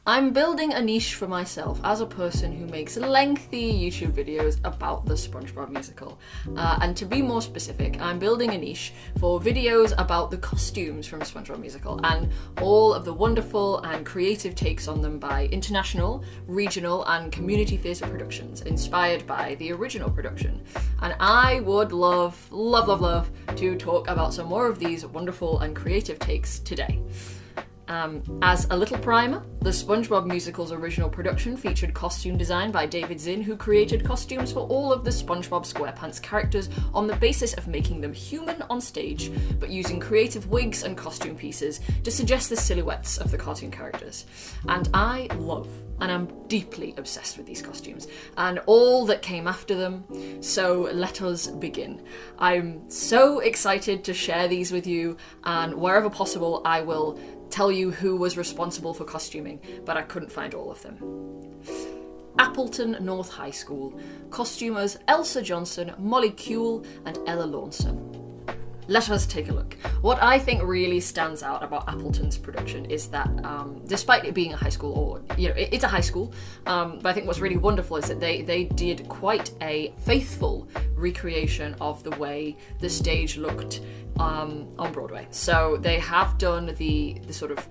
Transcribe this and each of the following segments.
I'm building a niche for myself as a person who makes lengthy YouTube videos about the SpongeBob musical. And to be more specific, I'm building a niche for videos about the costumes from SpongeBob musical and all of the wonderful and creative takes on them by international, regional and community theatre productions inspired by the original production. And I would love to talk about some more of these wonderful and creative takes today. As a little primer, the SpongeBob musical's original production featured costume design by David Zinn, who created costumes for all of the SpongeBob SquarePants characters on the basis of making them human on stage, but using creative wigs and costume pieces to suggest the silhouettes of the cartoon characters. And I love, and I'm deeply obsessed with these costumes, and all that came after them, so let us begin. I'm so excited to share these with you, and wherever possible I will tell you who was responsible for costuming, but I couldn't find all of them. Appleton North High School. Costumers Elsa Johnson, Molly Kuehl, and Ella Lornson. Let us take a look. What I think really stands out about Appleton's production is that, despite it being a high school, or, it's a high school, but I think what's really wonderful is that they did quite a faithful recreation of the way the stage looked on Broadway. So they have done the sort of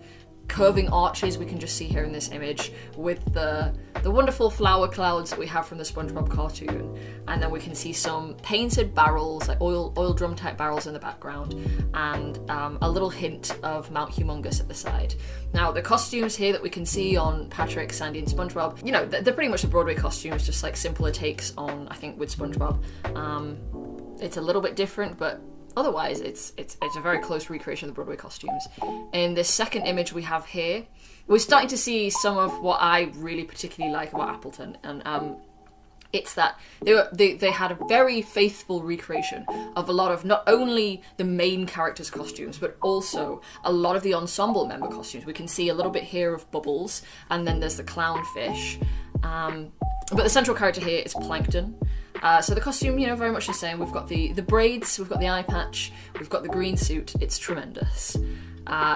curving arches we can just see here in this image with the wonderful flower clouds that we have from the SpongeBob cartoon, and then we can see some painted barrels, like oil drum type barrels in the background, and a little hint of Mount Humongous at the side. Now the costumes here that we can see on Patrick, Sandy and SpongeBob, they're pretty much the Broadway costumes, just like simpler takes on, I think, with SpongeBob. It's a little bit different, but otherwise, it's a very close recreation of the Broadway costumes. In this second image we have here, we're starting to see some of what I really particularly like about Appleton, and it's that they had a very faithful recreation of a lot of not only the main characters' costumes, but also a lot of the ensemble member costumes. We can see a little bit here of Bubbles, and then there's the clownfish. But the central character here is Plankton. So the costume, very much the same. We've got the braids, we've got the eye patch, we've got the green suit. It's tremendous.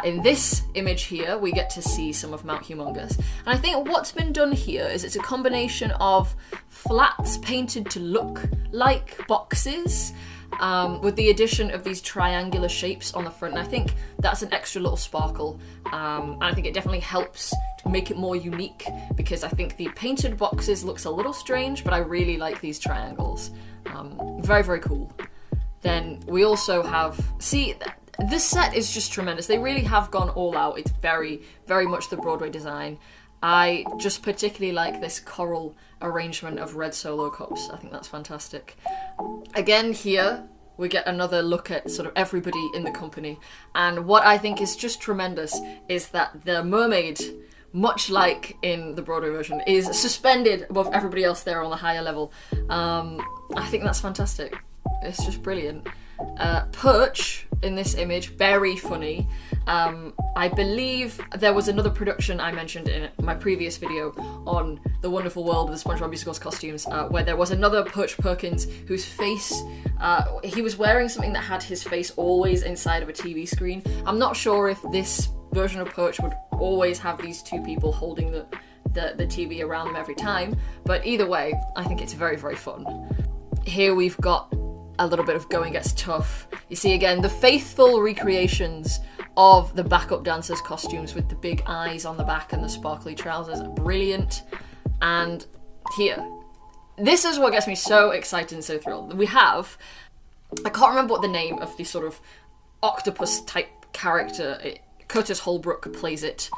In this image here, we get to see some of Mount Humongous. And I think what's been done here is it's a combination of flats painted to look like boxes, with the addition of these triangular shapes on the front. And I think that's an extra little sparkle. And I think it definitely helps to make it more unique, because I think the painted boxes looks a little strange, but I really like these triangles. Very, very cool. Then we also have, this set is just tremendous. They really have gone all out. It's very, very much the Broadway design. I just particularly like this coral arrangement of red solo cups. I think that's fantastic. Again, here we get another look at sort of everybody in the company. And what I think is just tremendous is that the mermaid, much like in the Broadway version, is suspended above everybody else there on the higher level. I think that's fantastic. It's just brilliant. Perch in this image, very funny. I believe there was another production I mentioned in my previous video on the wonderful world of the SpongeBob musical's costumes, where there was another Perch Perkins whose face, he was wearing something that had his face always inside of a TV screen. I'm not sure if this version of Perch would always have these two people holding the TV around them every time, but either way, I think it's very, very fun. Here we've got a little bit of Going Gets Tough. You see again the faithful recreations of the backup dancers' costumes with the big eyes on the back and the sparkly trousers. Brilliant. And here, this is what gets me so excited and so thrilled. We have, I can't remember what the name of the sort of octopus type character, Curtis Holbrook plays it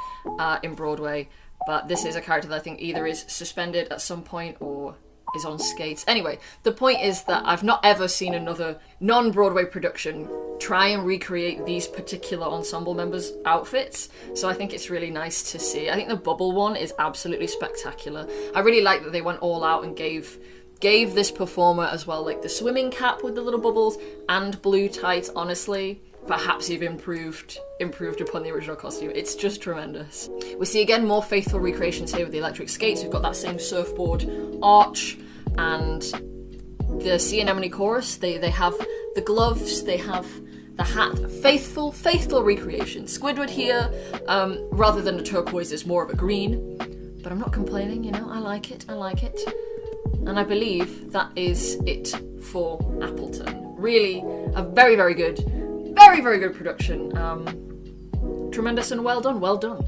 in Broadway, but this is a character that I think either is suspended at some point or is on skates. Anyway, the point is that I've not ever seen another non-Broadway production try and recreate these particular ensemble members' outfits, so I think it's really nice to see. I think the bubble one is absolutely spectacular. I really like that they went all out and gave this performer as well, like the swimming cap with the little bubbles and blue tights. Honestly, perhaps you've improved upon the original costume. It's just tremendous. We see again more faithful recreations here with the electric skates. We've got that same surfboard arch and the sea anemone chorus. They have the gloves, they have The hat, faithful recreation. Squidward here, rather than a turquoise, is more of a green. But I'm not complaining, you know, I like it. And I believe that is it for Appleton. Really, a very, very good production. Tremendous and well done.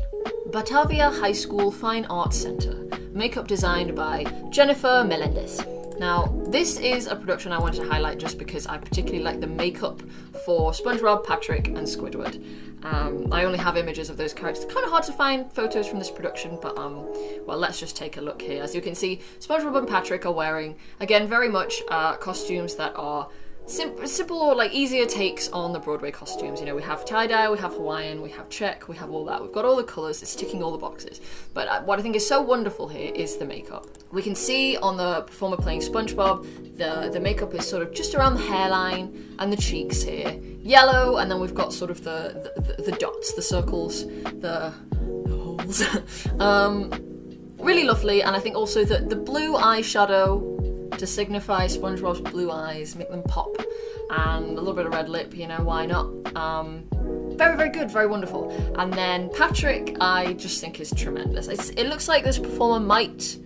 Batavia High School Fine Arts Centre. Makeup designed by Jennifer Melendez. Now, this is a production I wanted to highlight just because I particularly like the makeup for SpongeBob, Patrick, and Squidward. I only have images of those characters. It's kind of hard to find photos from this production, but, well, let's just take a look here. As you can see, SpongeBob and Patrick are wearing, again, very much costumes that are simple or like easier takes on the Broadway costumes. You know, we have tie-dye, we have Hawaiian, we have check, we have all that. We've got all the colours, it's ticking all the boxes. But what I think is so wonderful here is the makeup. We can see on the performer playing SpongeBob, the makeup is sort of just around the hairline and the cheeks here. Yellow, and then we've got sort of the dots, the circles, the holes. Really lovely, and I think also that the blue eyeshadow to signify SpongeBob's blue eyes, make them pop, and a little bit of red lip, you know, why not? Very, very good, very wonderful. And then Patrick, I just think is tremendous. It looks like this performer might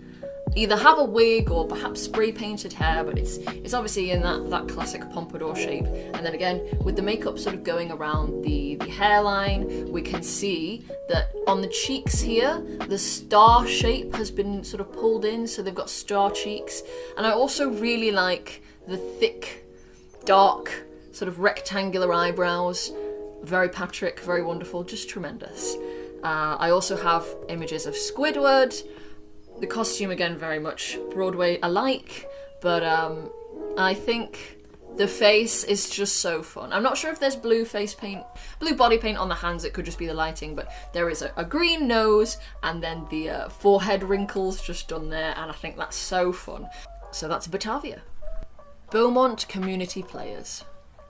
either have a wig or perhaps spray painted hair, but it's obviously in that classic pompadour shape. And then again, with the makeup sort of going around the hairline, we can see that on the cheeks here, the star shape has been sort of pulled in, so they've got star cheeks. And I also really like the thick, dark, sort of rectangular eyebrows. Very Patrick, very wonderful, just tremendous. I also have images of Squidward. The costume, again, very much Broadway alike, but I think the face is just so fun. I'm not sure if there's blue body paint on the hands. It could just be the lighting, but there is a green nose and then the forehead wrinkles just done there, and I think that's so fun. So that's Batavia. BEAUMONT Community Players.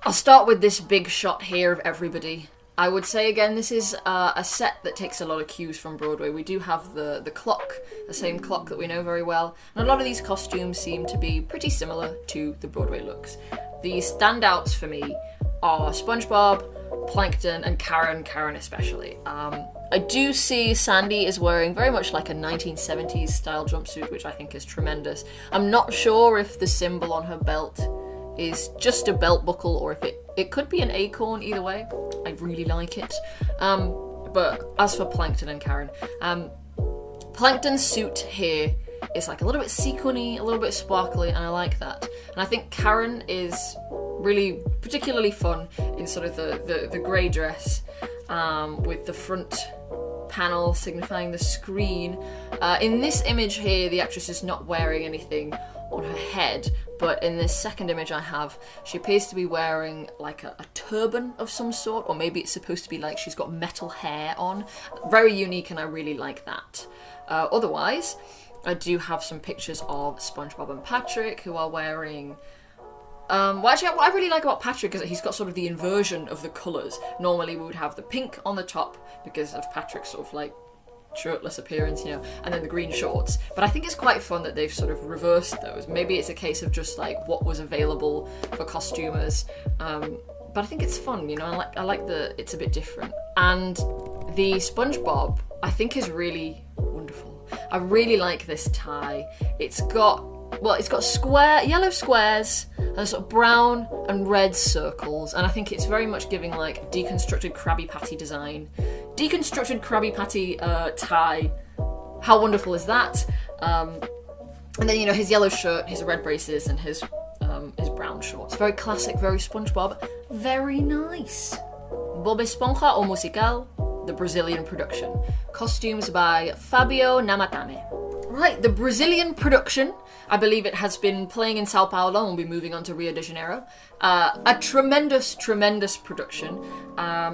I'll start with this big shot here of everybody. I would say again, this is a set that takes a lot of cues from Broadway. We do have the clock, the same clock that we know very well, and a lot of these costumes seem to be pretty similar to the Broadway looks. The standouts for me are SpongeBob, Plankton, and Karen especially. I do see Sandy is wearing very much like a 1970s style jumpsuit, which I think is tremendous. I'm not sure if the symbol on her belt is just a belt buckle or if it could be an acorn. Either way, I really like it. But as for Plankton and Karen, Plankton's suit here is like a little bit sequiny, a little bit sparkly, and I like that. And I think Karen is really particularly fun in sort of the grey dress with the front panel signifying the screen. In this image here, the actress is not wearing anything on her head, but in this second image I have, she appears to be wearing like a turban of some sort, or maybe it's supposed to be like she's got metal hair on. Very unique, and I really like that. Otherwise, I do have some pictures of SpongeBob and Patrick, who are wearing well, actually, what I really like about Patrick is that he's got sort of the inversion of the colours. Normally we would have the pink on the top because of Patrick's sort of like shirtless appearance, you know, and then the green shorts. But I think it's quite fun that they've sort of reversed those. Maybe it's a case of just like what was available for costumers. But I think it's fun, you know, I like it's a bit different. And the SpongeBob, I think, is really wonderful. I really like this tie. It's got yellow squares and sort of brown and red circles, and I think it's very much giving like deconstructed Krabby Patty design. Deconstructed Krabby Patty tie. How wonderful is that? And then, you know, his yellow shirt, his red braces, and his brown shorts. Very classic, very SpongeBob. Very nice. ESPONJA O MUSICAL, the Brazilian production. Costumes by Fabio Namatame. Right, the Brazilian production. I believe it has been playing in Sao Paulo and will be moving on to Rio de Janeiro. A tremendous production.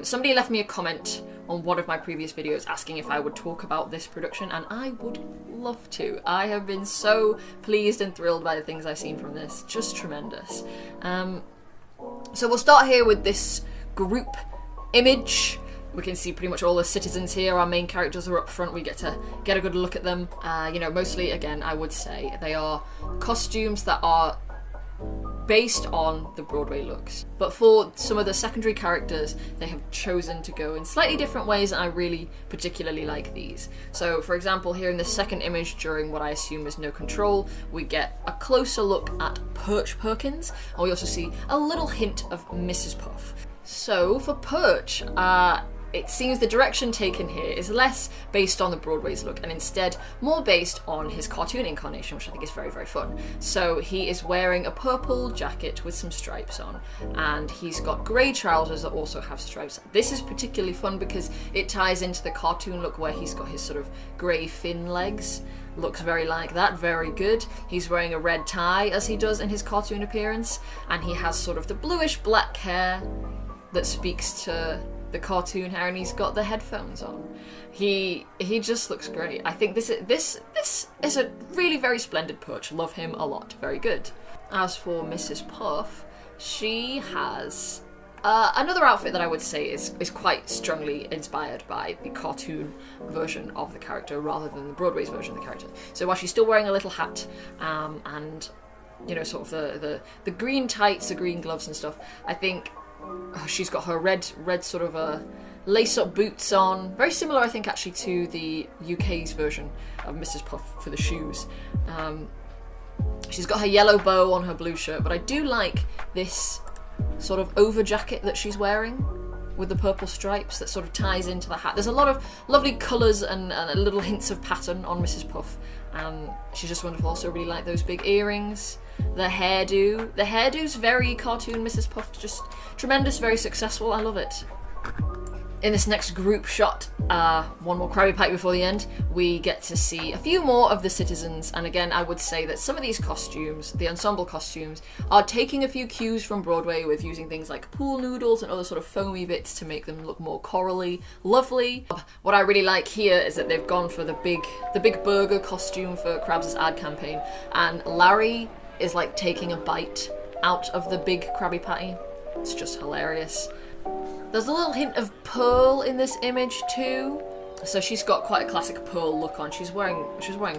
Somebody left me a comment on one of my previous videos asking if I would talk about this production, and I would love to. I have been so pleased and thrilled by the things I've seen from this. Just tremendous. So we'll start here with this group image. We can see pretty much all the citizens here. Our main characters are up front. We get to get a good look at them. You know, mostly, again, I would say they are costumes that are based on the Broadway looks. But for some of the secondary characters, they have chosen to go in slightly different ways, and I really particularly like these. So, for example, here in the second image, during what I assume is No Control, we get a closer look at Perch Perkins, and we also see a little hint of Mrs. Puff. So, for Perch, it seems the direction taken here is less based on the Broadway's look and instead more based on his cartoon incarnation, which I think is very, very fun. So he is wearing a purple jacket with some stripes on, and he's got grey trousers that also have stripes. This is particularly fun because it ties into the cartoon look where he's got his sort of grey fin legs. Looks very like that, very good. He's wearing a red tie as he does in his cartoon appearance, and he has sort of the bluish black hair that speaks to the cartoon hair, and he's got the headphones on. He just looks great. I think this is a really very splendid Perch. Love him a lot. Very good. As for Mrs. Puff, she has another outfit that I would say is quite strongly inspired by the cartoon version of the character rather than the Broadway's version of the character. So while she's still wearing a little hat and you know, sort of the green tights, the green gloves and stuff, I think she's got her red sort of lace-up boots on. Very similar, I think, actually, to the UK's version of Mrs. Puff for the shoes. She's got her yellow bow on her blue shirt, but I do like this sort of over jacket that she's wearing with the purple stripes that sort of ties into the hat. There's a lot of lovely colours and little hints of pattern on Mrs. Puff. She's just wonderful. Also really like those big earrings. The hairdo. The hairdo's very cartoon Mrs. Puff, just tremendous, very successful. I love it. In this next group shot, one more Krabby Patty before the end, we get to see a few more of the citizens, and again I would say that some of these costumes, the ensemble costumes, are taking a few cues from Broadway with using things like pool noodles and other sort of foamy bits to make them look more corally lovely. What I really like here is that they've gone for the big burger costume for Krabs' ad campaign, and Larry is like taking a bite out of the big Krabby Patty. It's just hilarious. There's a little hint of Pearl in this image too. So she's got quite a classic Pearl look on. She's wearing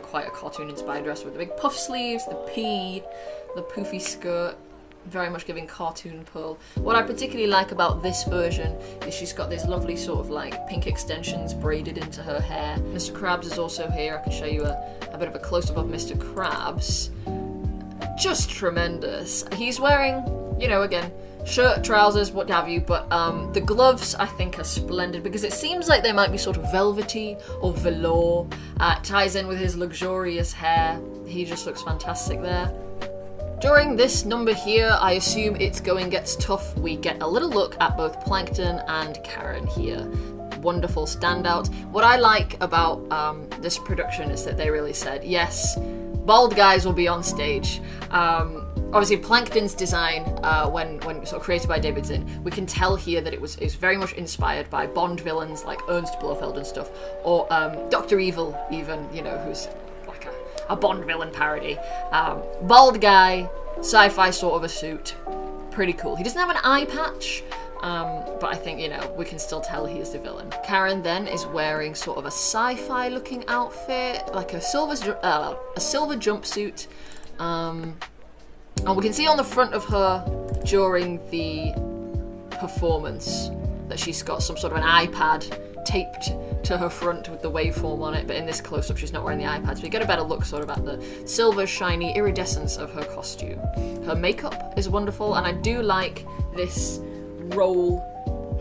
quite a cartoon-inspired dress with the big puff sleeves, the poofy skirt, very much giving cartoon Pearl. What I particularly like about this version is she's got these lovely sort of like pink extensions braided into her hair. Mr. Krabs is also here. I can show you a bit of a close-up of Mr. Krabs. Just tremendous. He's wearing, you know, again, shirt, trousers, what have you, but the gloves I think are splendid because it seems like they might be sort of velvety or velour. It ties in with his luxurious hair. He just looks fantastic there. During this number here, I assume It's Going Gets Tough, we get a little look at both Plankton and Karen here. Wonderful standout. What I like about this production is that they really said, yes, bald guys will be on stage. Obviously, Plankton's design, when sort of created by David Zinn, we can tell here that it was very much inspired by Bond villains like Ernst Blofeld and stuff, or Dr. Evil even, you know, who's like a Bond villain parody. Bald guy, sci-fi sort of a suit, pretty cool. He doesn't have an eye patch, but I think, you know, we can still tell he is the villain. Karen then is wearing sort of a sci-fi looking outfit, like a silver jumpsuit. And we can see on the front of her during the performance that she's got some sort of an iPad taped to her front with the waveform on it, but in this close-up she's not wearing the iPad, so we get a better look sort of at the silver shiny iridescence of her costume. Her makeup is wonderful, and I do like this roll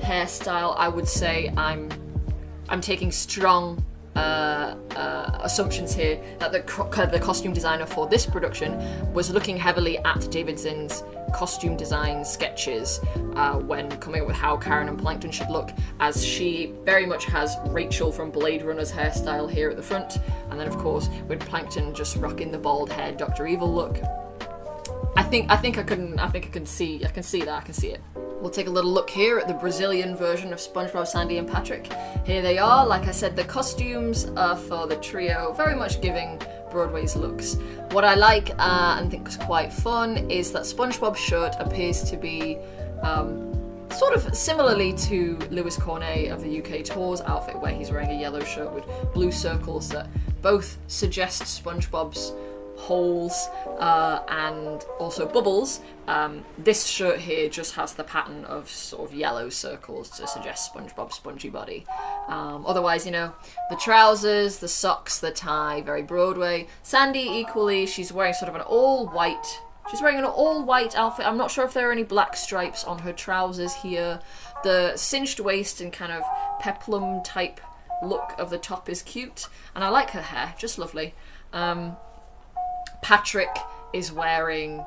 hairstyle. I would say I'm taking strong assumptions here that the costume designer for this production was looking heavily at David Zinn's costume design sketches when coming up with how Karen and Plankton should look, as she very much has Rachel from Blade Runner's hairstyle here at the front, and then of course with Plankton just rocking the bald head Dr. Evil look. I can see it. We'll take a little look here at the Brazilian version of SpongeBob, Sandy and Patrick. Here they are. Like I said, the costumes are for the trio, very much giving Broadway's looks. What I like and think is quite fun is that SpongeBob's shirt appears to be sort of similarly to Louis Cornet of the UK Tour's outfit, where he's wearing a yellow shirt with blue circles that both suggest SpongeBob's holes and also bubbles. This shirt here just has the pattern of sort of yellow circles to suggest SpongeBob's spongy body. Otherwise, you know, the trousers, the socks, the tie, very Broadway. Sandy equally, she's wearing sort of an all-white... She's wearing an all-white outfit. I'm not sure if there are any black stripes on her trousers here. The cinched waist and kind of peplum type look of the top is cute. And I like her hair, just lovely. Patrick is wearing,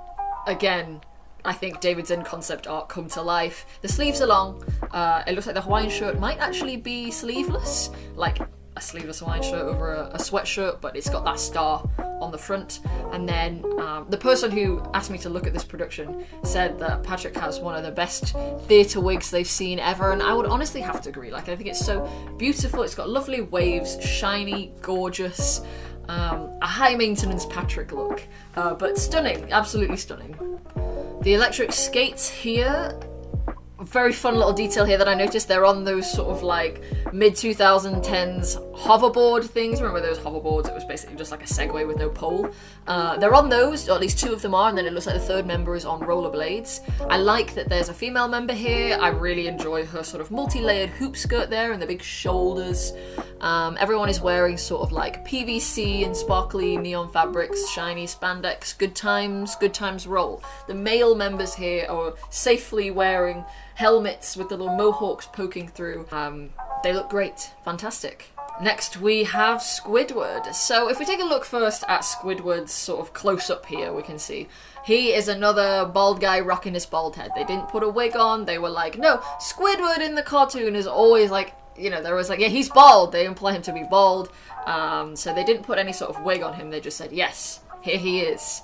again, I think David's in concept art come to life. The sleeves are long. It looks like the Hawaiian shirt might actually be sleeveless, like a sleeveless Hawaiian shirt over a sweatshirt, but it's got that star on the front. And then the person who asked me to look at this production said that Patrick has one of the best theatre wigs they've seen ever, and I would honestly have to agree. Like, I think it's so beautiful. It's got lovely waves, shiny, gorgeous, a high maintenance Patrick look, but stunning, absolutely stunning. The electric skates here, very fun little detail here that I noticed. They're on those sort of like mid-2010s hoverboard things. Remember those hoverboards? It was basically just like a Segway with no pole. They're on those, or at least two of them are, and then it looks like the third member is on rollerblades. I like that there's a female member here. I really enjoy her sort of multi-layered hoop skirt there and the big shoulders. Everyone is wearing sort of like PVC and sparkly neon fabrics, shiny spandex, good times roll. The male members here are safely wearing helmets with the little mohawks poking through. They look great, fantastic. Next we have Squidward. So if we take a look first at Squidward's sort of close up here, we can see he is another bald guy rocking his bald head. They didn't put a wig on. They were like, no, Squidward in the cartoon is always like, you know, they're always like, yeah, he's bald. They imply him to be bald. So they didn't put any sort of wig on him. They just said, yes, here he is.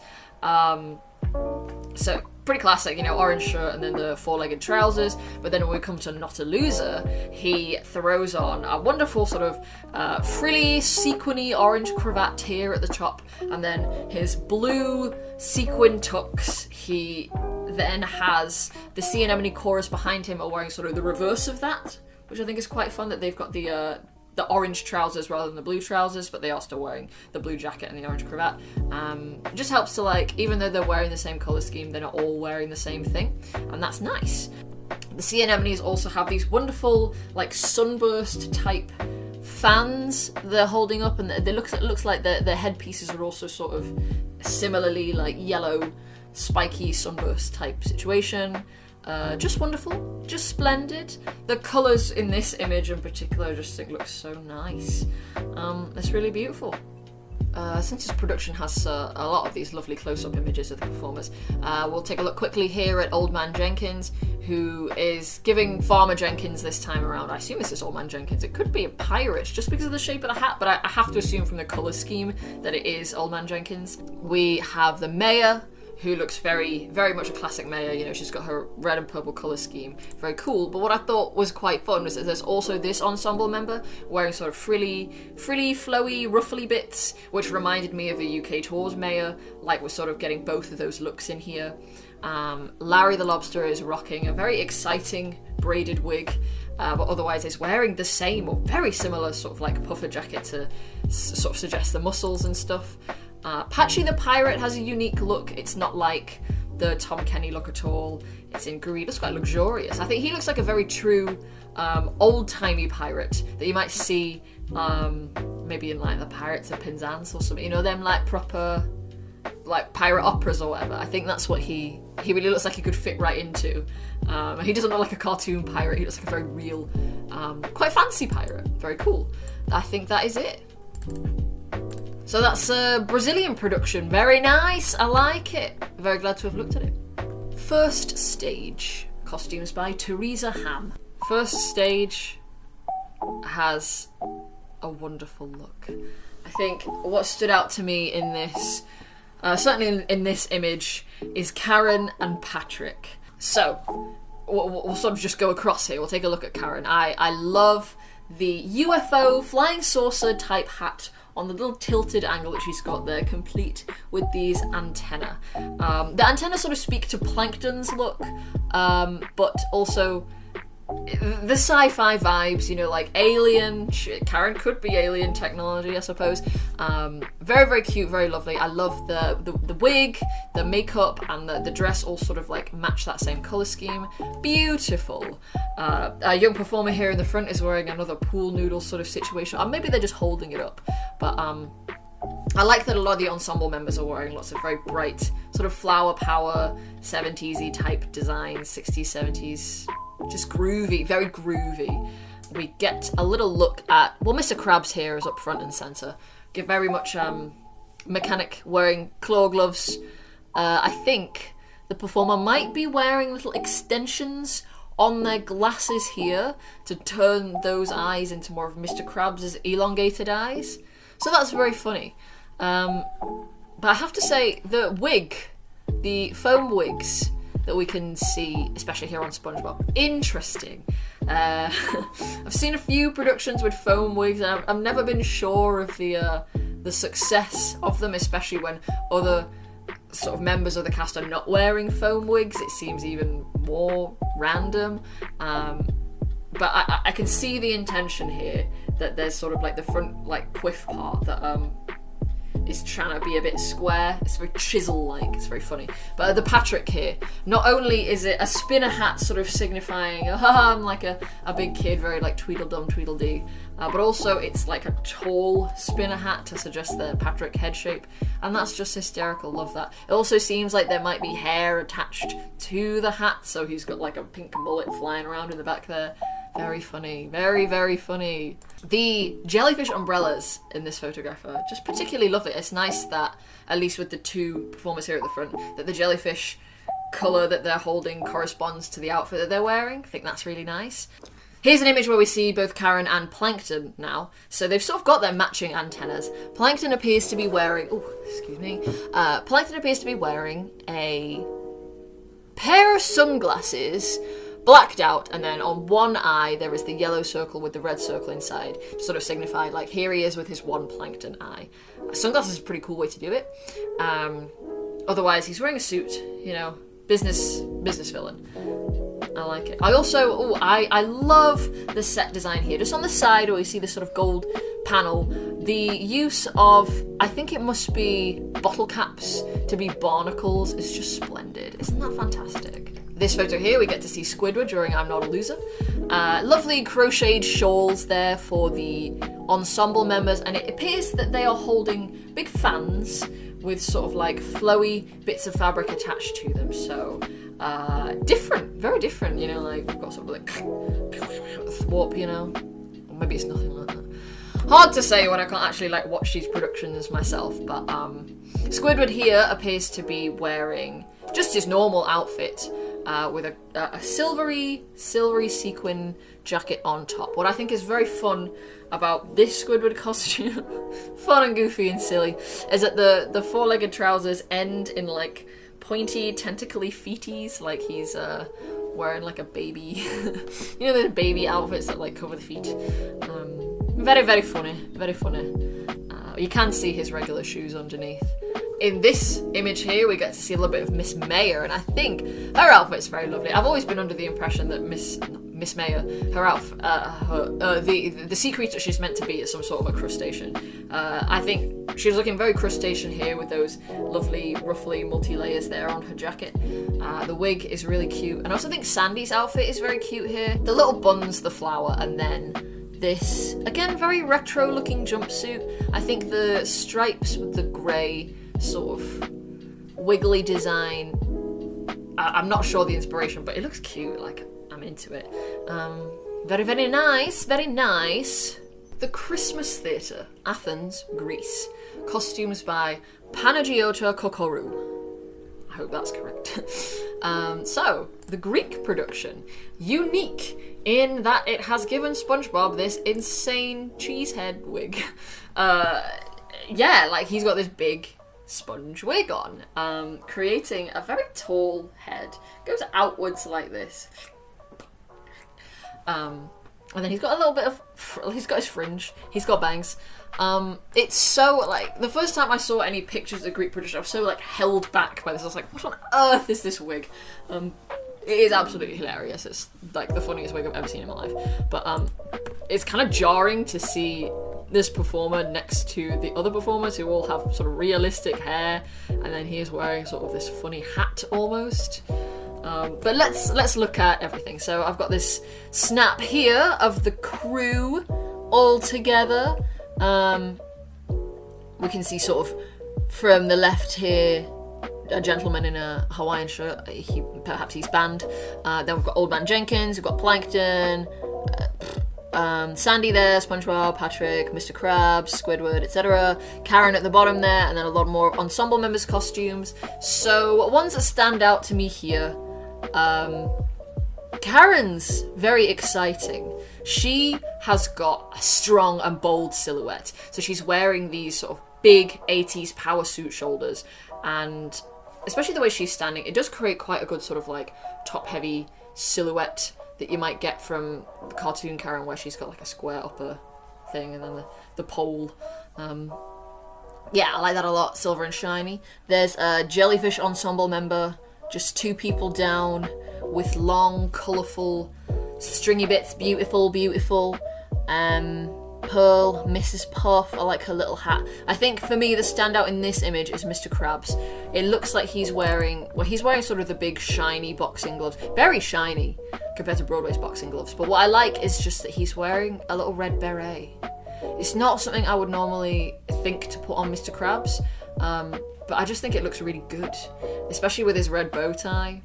So pretty classic, you know, orange shirt and then the four-legged trousers. But then when we come to Not a Loser, he throws on a wonderful sort of frilly, sequiny orange cravat here at the top, and then his blue sequin tux. He then has the sea anemone chorus behind him are wearing sort of the reverse of that, which I think is quite fun, that they've got the orange trousers rather than the blue trousers, but they are still wearing the blue jacket and the orange cravat. It just helps to, like, even though they're wearing the same colour scheme, they're not all wearing the same thing, and that's nice. The sea anemones also have these wonderful, like, sunburst type fans they're holding up, and it looks like their headpieces are also sort of similarly, like, yellow, spiky sunburst type situation. Just wonderful, just splendid. The colours in this image in particular just think look so nice. It's really beautiful. Since this production has a lot of these lovely close-up images of the performers, we'll take a look quickly here at Old Man Jenkins, who is giving Farmer Jenkins this time around. I assume this is Old Man Jenkins. It could be a pirate just because of the shape of the hat, but I have to assume from the colour scheme that it is Old Man Jenkins. We have the mayor, who looks very, very much a classic mayor. You know, she's got her red and purple colour scheme. Very cool. But what I thought was quite fun was that there's also this ensemble member wearing sort of frilly, flowy, ruffly bits, which reminded me of the UK Tours mayor. Like, we're sort of getting both of those looks in here. Larry the Lobster is rocking a very exciting braided wig, but otherwise is wearing the same or very similar sort of like puffer jacket to sort of suggest the muscles and stuff. Patchy the Pirate has a unique look. It's not like the Tom Kenny look at all. It's in green. It looks quite luxurious. I think he looks like a very true old-timey pirate that you might see maybe in like the Pirates of Penzance or something. You know, them like proper like pirate operas or whatever. I think that's what he really looks like he could fit right into. He doesn't look like a cartoon pirate. He looks like a very real, quite fancy pirate. Very cool. I think that is it. So that's a Brazilian production. Very nice. I like it. Very glad to have looked at it. First Stage. Costumes by Theresa Ham. First Stage has a wonderful look. I think what stood out to me in this, certainly in this image, is Karen and Patrick. So, we'll sort of just go across here. We'll take a look at Karen. I love the UFO flying saucer type hat on the little tilted angle that she's got there, complete with these antennae. The antennae sort of speak to Plankton's look, but also the sci-fi vibes, you know, like alien, Karen could be alien technology, I suppose. Very, very cute, very lovely. I love the wig, the makeup, and the dress all sort of like match that same colour scheme. Beautiful. A young performer here in the front is wearing another pool noodle sort of situation, or maybe they're just holding it up, but I like that a lot of the ensemble members are wearing lots of very bright, sort of flower power, 70s-y type designs, 60s, 70s, just groovy, very groovy. We get a little look at, well, Mr. Krabs here is up front and centre. Get very much mechanic wearing claw gloves. I think the performer might be wearing little extensions on their glasses here to turn those eyes into more of Mr. Krabs' elongated eyes. So that's very funny. But I have to say, the wig, the foam wigs that we can see, especially here on SpongeBob, interesting. I've seen a few productions with foam wigs, and I've never been sure of the success of them, especially when other sort of members of the cast are not wearing foam wigs. It seems even more random. But I can see the intention here, that there's sort of like the front like quiff part that is trying to be a bit square. It's very chisel-like, it's very funny. But the Patrick here, not only is it a spinner hat sort of signifying, I'm like a big kid, very like Tweedledum, Tweedledee, but also it's like a tall spinner hat to suggest the Patrick head shape, and that's just hysterical, love that. It also seems like there might be hair attached to the hat, so he's got like a pink mullet flying around in the back there. Very funny, very, very funny. The jellyfish umbrellas in this photograph are just particularly lovely. It's nice that, at least with the two performers here at the front, that the jellyfish colour that they're holding corresponds to the outfit that they're wearing. I think that's really nice. Here's an image where we see both Karen and Plankton now. So they've sort of got their matching antennas. Plankton appears to be wearing... Oh, excuse me. Plankton appears to be wearing a pair of sunglasses, blacked out, and then on one eye there is the yellow circle with the red circle inside to sort of signify, like, here he is with his one plankton eye. Sunglasses is a pretty cool way to do it. Otherwise, he's wearing a suit, you know, business villain. I like it. I also, I love the set design here. Just on the side where you see this sort of gold panel, the use of, I think it must be bottle caps to be barnacles is just splendid. Isn't that fantastic? This photo here, we get to see Squidward during I'm Not a Loser. Lovely crocheted shawls there for the ensemble members, and it appears that they are holding big fans with sort of like flowy bits of fabric attached to them. So different, very different, you know, like we've got sort of like thwarp, you know, or maybe it's nothing like that. Hard to say when I can't actually like watch these productions myself, but Squidward here appears to be wearing just his normal outfit with a silvery sequin jacket on top. What I think is very fun about this Squidward costume, fun and goofy and silly, is that the four-legged trousers end in like pointy tentacly feeties, like he's wearing like a baby, you know, the baby outfits that like cover the feet. Very, very funny, very funny. You can see his regular shoes underneath. In this image here, we get to see a little bit of Miss Mayer, and I think her outfit's very lovely. I've always been under the impression that Miss Mayer, her outfit, the sea creature she's meant to be is some sort of a crustacean. I think she's looking very crustacean here with those lovely, ruffly multi-layers there on her jacket. The wig is really cute, and I also think Sandy's outfit is very cute here. The little buns, the flower, and then this, again, very retro-looking jumpsuit. I think the stripes with the grey sort of wiggly design, I'm not sure the inspiration, but it looks cute, like, I'm into it. Very, very nice, very nice. The Christmas Theatre, Athens, Greece. Costumes by Panagiota Kokorou. I hope that's correct. So, the Greek production, unique in that it has given SpongeBob this insane cheese head wig. Yeah, like he's got this big sponge wig on, creating a very tall head. Goes outwards like this. And then he's got a little bit of, he's got his fringe, he's got bangs. It's so, like, the first time I saw any pictures of Greek production, I was so, like, held back by this. I was like, what on earth is this wig? It is absolutely hilarious. It's like the funniest wig I've ever seen in my life. But it's kind of jarring to see this performer next to the other performers who all have sort of realistic hair, and then he is wearing sort of this funny hat almost. But let's look at everything. So I've got this snap here of the crew all together. We can see sort of from the left here a gentleman in a Hawaiian shirt. Perhaps he's banned. Then we've got Old Man Jenkins, we've got Plankton, Sandy there, SpongeBob, Patrick, Mr. Krabs, Squidward, etc. Karen at the bottom there, and then a lot more ensemble members' costumes. So ones that stand out to me here, Karen's very exciting. She has got a strong and bold silhouette. So she's wearing these sort of big 80s power suit shoulders, and especially the way she's standing, it does create quite a good sort of like top-heavy silhouette that you might get from the cartoon Karen, where she's got like a square upper thing and then the pole. Yeah, I like that a lot, silver and shiny. There's a jellyfish ensemble member, just two people down with long, colourful, stringy bits, beautiful, beautiful. Pearl, Mrs. Puff, I like her little hat. I think for me the standout in this image is Mr. Krabs. It looks like he's wearing sort of the big shiny boxing gloves, very shiny compared to Broadway's boxing gloves, but what I like is just that he's wearing a little red beret. It's not something I would normally think to put on Mr. Krabs, but I just think it looks really good, especially with his red bow tie.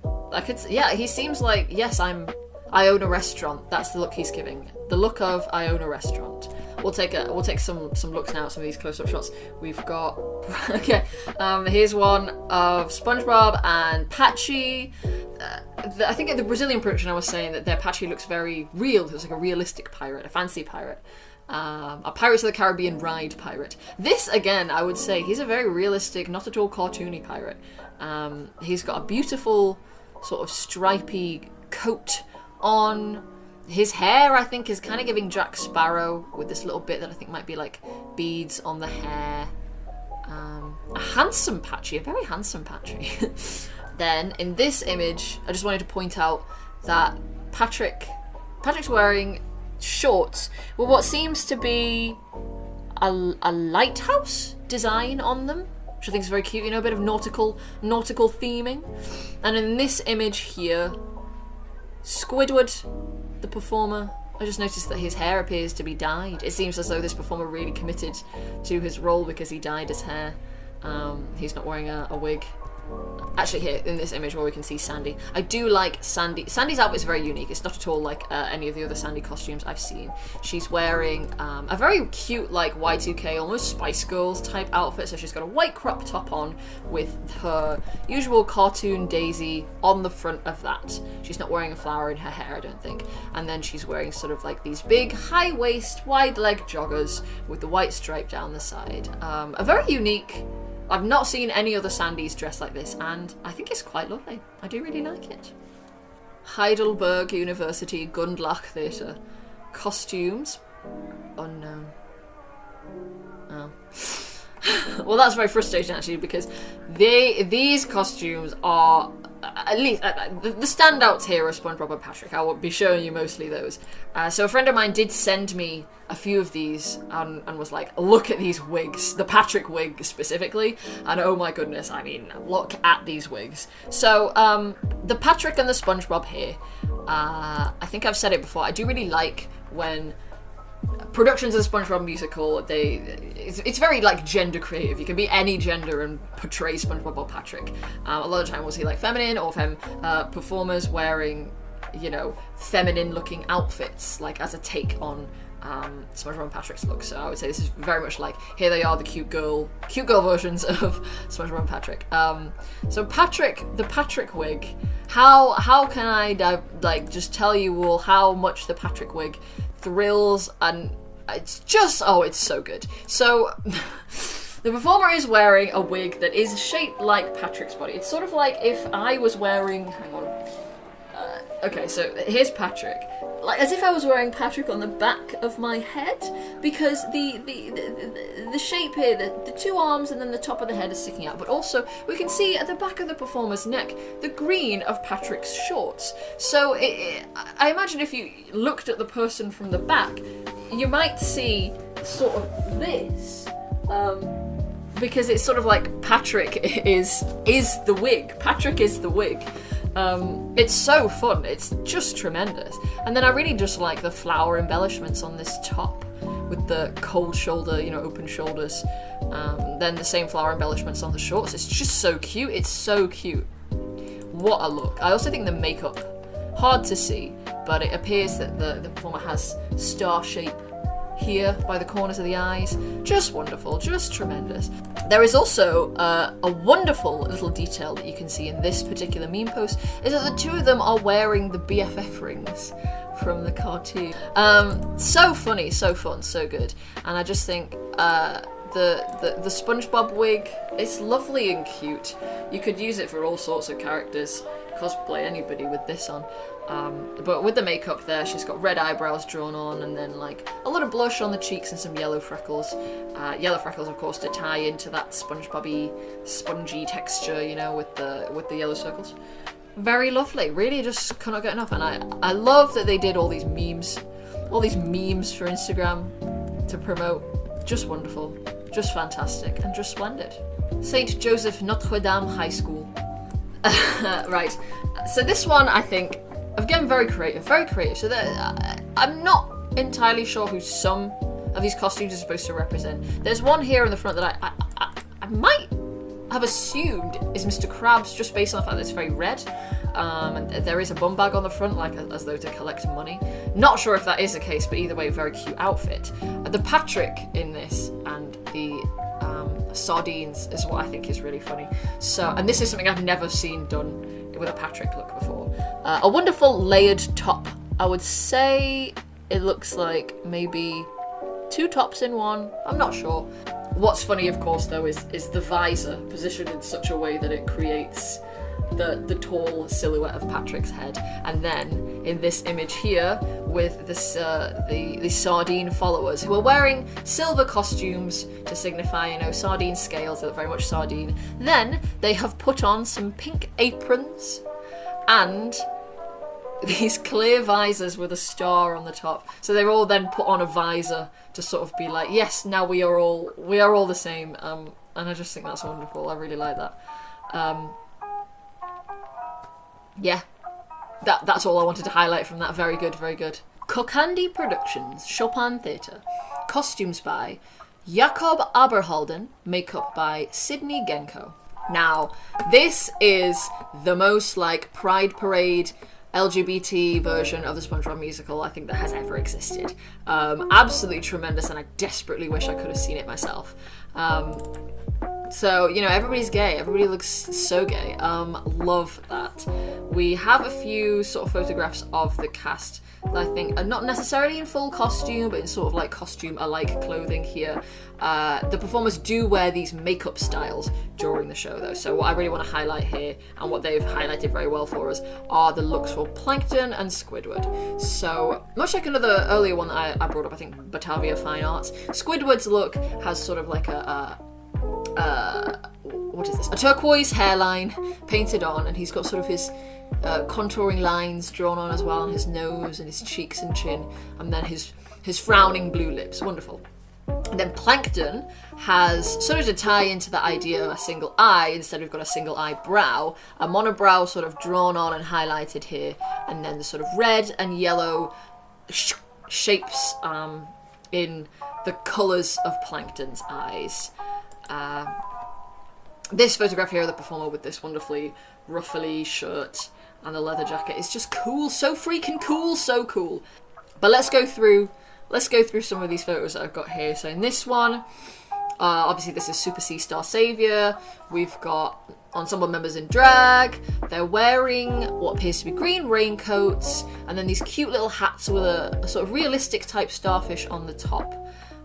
He seems like, yes, I own a restaurant. That's the look he's giving. The look of I own a restaurant. We'll take some looks now at some of these close-up shots. We've got here's one of SpongeBob and Patchy. I think in the Brazilian production I was saying that their Patchy looks very real. It was like a realistic pirate, a fancy pirate. A Pirates of the Caribbean ride pirate. This, again, I would say he's a very realistic, not at all cartoony pirate. He's got a beautiful sort of stripy coat on. His hair, I think, is kind of giving Jack Sparrow, with this little bit that I think might be like beads on the hair. A handsome Patchy, a very handsome Patchy. Then, in this image, I just wanted to point out that Patrick's wearing shorts with what seems to be a lighthouse design on them, which I think is very cute, a bit of nautical theming. And in this image here, Squidward, the performer, I just noticed that his hair appears to be dyed. It seems as though this performer really committed to his role because he dyed his hair. He's not wearing a wig. Actually, here in this image where we can see Sandy, I do like Sandy. Sandy's outfit is very unique. It's not at all like any of the other Sandy costumes I've seen. She's wearing a very cute, like Y2K, almost Spice Girls type outfit. So she's got a white crop top on with her usual cartoon daisy on the front of that. She's not wearing a flower in her hair, I don't think. And then she's wearing sort of like these big high waist, wide leg joggers with the white stripe down the side. A very unique. I've not seen any other Sandys dressed like this, and I think it's quite lovely. I do really like it. Heidelberg University Gundlach Theatre. Costumes. Unknown. Oh. Well, that's very frustrating, actually, because these costumes are, at least, the standouts here are SpongeBob and Patrick. I will be showing you mostly those. So a friend of mine did send me a few of these and was like, look at these wigs, the Patrick wig specifically, and oh my goodness, I mean, look at these wigs. So the Patrick and the SpongeBob here, I think I've said it before, I do really like when productions of the SpongeBob musical, it's very like gender creative. You can be any gender and portray SpongeBob or Patrick. A lot of the time we'll see like feminine or performers wearing, feminine looking outfits, like as a take on SpongeBob and Patrick's look. So I would say this is very much like, here they are, the cute girl versions of SpongeBob and Patrick. So the Patrick wig, how can I just tell you all how much the Patrick wig thrills, and it's just, it's so good. So the performer is wearing a wig that is shaped like Patrick's body. It's sort of like if I was wearing, hang on, okay, so here's Patrick. like as if I was wearing Patrick on the back of my head, because the shape here, the two arms and then the top of the head is sticking out, but also we can see at the back of the performer's neck the green of Patrick's shorts. So I imagine if you looked at the person from the back, you might see sort of this, because it's sort of like Patrick is the wig. Patrick is the wig. It's so fun, it's just tremendous. And then I really just like the flower embellishments on this top with the cold shoulder, you know, open shoulders. Then the same flower embellishments on the shorts. It's just so cute, it's so cute. What a look. I also think the makeup, hard to see, but it appears that the performer has star shape here by the corners of the eyes. Just wonderful, just tremendous. There is also a wonderful little detail that you can see in this particular meme post, is that the two of them are wearing the BFF rings from the cartoon. So funny, so fun, so good. And I just think the SpongeBob wig, it's lovely and cute. You could use it for all sorts of characters, cosplay anybody with this on. But with the makeup there, she's got red eyebrows drawn on, and then like a lot of blush on the cheeks and some yellow freckles. Yellow freckles, of course, to tie into that SpongeBob-y, spongy texture, you know, with the yellow circles. Very lovely. Really, just cannot get enough. And I love that they did all these memes for Instagram to promote. Just wonderful, just fantastic, and just splendid. St. Joseph Notre Dame High School. Right. So this one, I think, again, very creative. So I'm not entirely sure who some of these costumes are supposed to represent. There's one here in the front that I might have assumed is Mr. Krabs, just based on the fact that it's very red. And there is a bum bag on the front, like as though to collect money. Not sure if that is the case, but either way, very cute outfit. The Patrick in this and the sardines is what I think is really funny. So, and this is something I've never seen done with a Patrick look before. A wonderful layered top. I would say it looks like maybe two tops in one. I'm not sure. What's funny, of course, though, is the visor positioned in such a way that it creates the tall silhouette of Patrick's head. And then in this image here with this the sardine followers who are wearing silver costumes to signify, you know, sardine scales. They look very much sardine. Then they have put on some pink aprons and these clear visors with a star on the top. So they're all then put on a visor to sort of be like, yes, now we are all the same. And I just think that's wonderful. I really like that. Yeah, that's all I wanted to highlight from that. Very good, very good. KOKANDY Productions, Chopin Theatre. Costumes by Jakob Abderhalden. Makeup by Sydney Genco. Now, this is the most like Pride Parade LGBT version of the SpongeBob musical I think that has ever existed. Absolutely tremendous, and I desperately wish I could have seen it myself. So, you know, everybody's gay. Everybody looks so gay. Love that. We have a few sort of photographs of the cast that I think are not necessarily in full costume, but in sort of like costume-alike clothing here. The performers do wear these makeup styles during the show, though. So what I really want to highlight here, and what they've highlighted very well for us, are the looks for Plankton and Squidward. So, much like another earlier one that I brought up, I think Batavia Fine Arts, Squidward's look has sort of like what is this? A turquoise hairline painted on, and he's got sort of his contouring lines drawn on as well on his nose and his cheeks and chin, and then his frowning blue lips. Wonderful. And then Plankton has, sort of to tie into the idea of a single eye, instead we've got a single eyebrow, a monobrow sort of drawn on and highlighted here, and then the sort of red and yellow shapes in the colours of Plankton's eyes. This photograph here of the performer with this wonderfully ruffly shirt and the leather jacket is just cool, so freaking cool, so cool. But let's go through some of these photos that I've got here. So in this one, obviously this is Super C Star Saviour. We've got ensemble members in drag. They're wearing what appears to be green raincoats, and then these cute little hats with a sort of realistic type starfish on the top.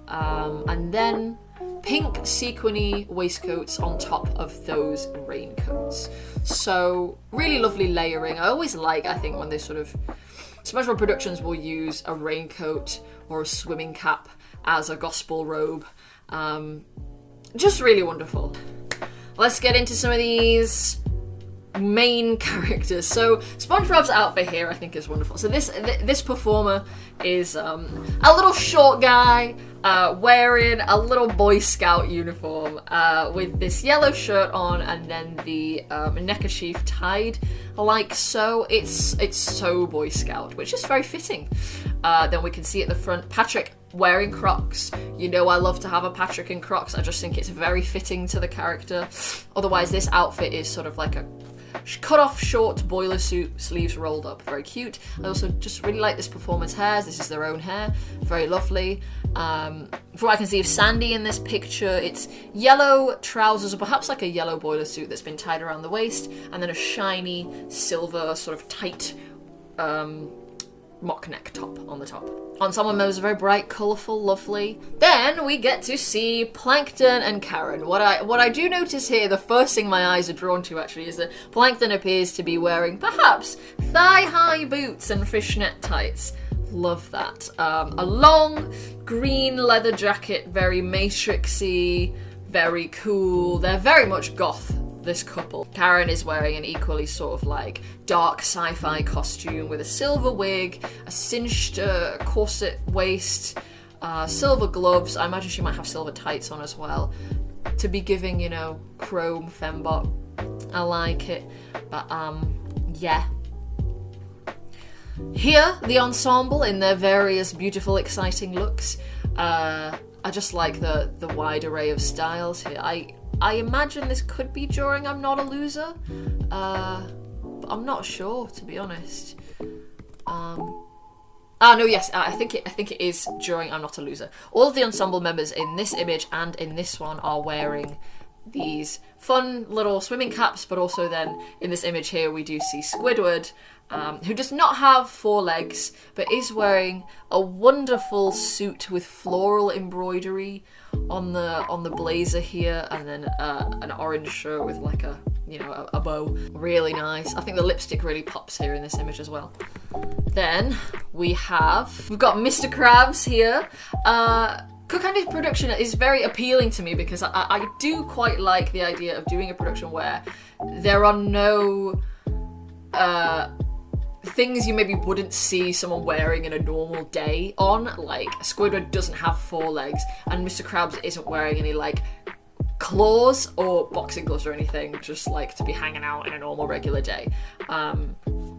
And then pink sequiny waistcoats on top of those raincoats. So really lovely layering. I always like, I think, when they sort of SpongeBob Productions will use a raincoat or a swimming cap as a gospel robe. Just really wonderful. Let's get into some of these main characters. So SpongeBob's outfit here I think is wonderful. So this performer is a little short guy wearing a little Boy Scout uniform with this yellow shirt on, and then the neckerchief tied like so. It's so Boy Scout, which is very fitting. Then we can see at the front Patrick wearing Crocs. You know I love to have a Patrick in Crocs. I just think it's very fitting to the character. Otherwise this outfit is sort of like a cut off short boiler suit, sleeves rolled up, very cute. I also just really like this performer's hairs. This is their own hair, very lovely. From what I can see of Sandy in this picture, it's yellow trousers, or perhaps like a yellow boiler suit that's been tied around the waist, and then a shiny silver sort of tight mock neck top on the top. Ensemble members are very bright, colourful, lovely. Then we get to see Plankton and Karen. What I do notice here, the first thing my eyes are drawn to actually, is that Plankton appears to be wearing perhaps thigh-high boots and fishnet tights. Love that. A long green leather jacket, very matrixy, very cool. They're very much goth, this couple. Karen is wearing an equally sort of like dark sci-fi costume with a silver wig, a cinched corset waist, silver gloves. I imagine she might have silver tights on as well, to be giving, you know, chrome fembot. I like it. But yeah. Here, the ensemble in their various beautiful, exciting looks. I just like the wide array of styles here. I imagine this could be during I'm Not a Loser, but I'm not sure, to be honest. No, yes, I think it is during I'm Not a Loser. All of the ensemble members in this image and in this one are wearing these fun little swimming caps, but also then in this image here we do see Squidward, who does not have 4 legs, but is wearing a wonderful suit with floral embroidery on the blazer here, and then an orange shirt with like a, you know, a bow. Really nice. I think the lipstick really pops here in this image as well. Then we've got Mr. Krabs here. KOKANDY production is very appealing to me because I do quite like the idea of doing a production where there are no things you maybe wouldn't see someone wearing in a normal day on. Like Squidward doesn't have 4 legs, and Mr. Krabs isn't wearing any like claws or boxing gloves or anything, just like to be hanging out in a normal regular day.